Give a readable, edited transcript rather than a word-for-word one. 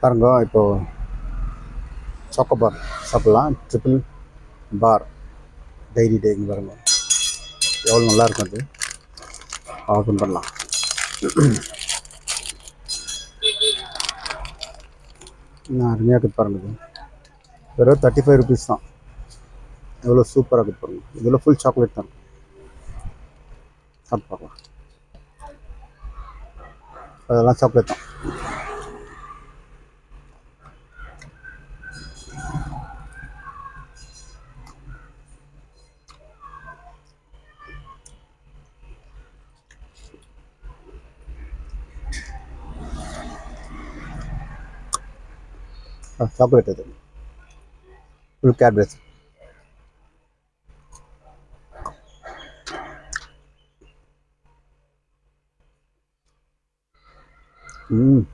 பாருங்க இப்போது choco bar சாப்பிட்லாம். ட்ரிபிள் பார் டைரி டேங்க பாருங்க, எவ்வளோ நல்லா இருக்கும். அது ஓப்பன் பண்ணலாம். இன்னும் அருமையாக இருக்குது பாருங்க. இது வெறும் 35 rupees தான். எவ்வளோ சூப்பராக இருக்குது பாருங்க. இதில் ஃபுல் சாக்லேட் தான். சாப்பிட்டு பார்க்கலாம். அதெல்லாம் சாக்லேட் தான். சாக்லேட் அது ஃபுல் கேட்பேஜ். ம்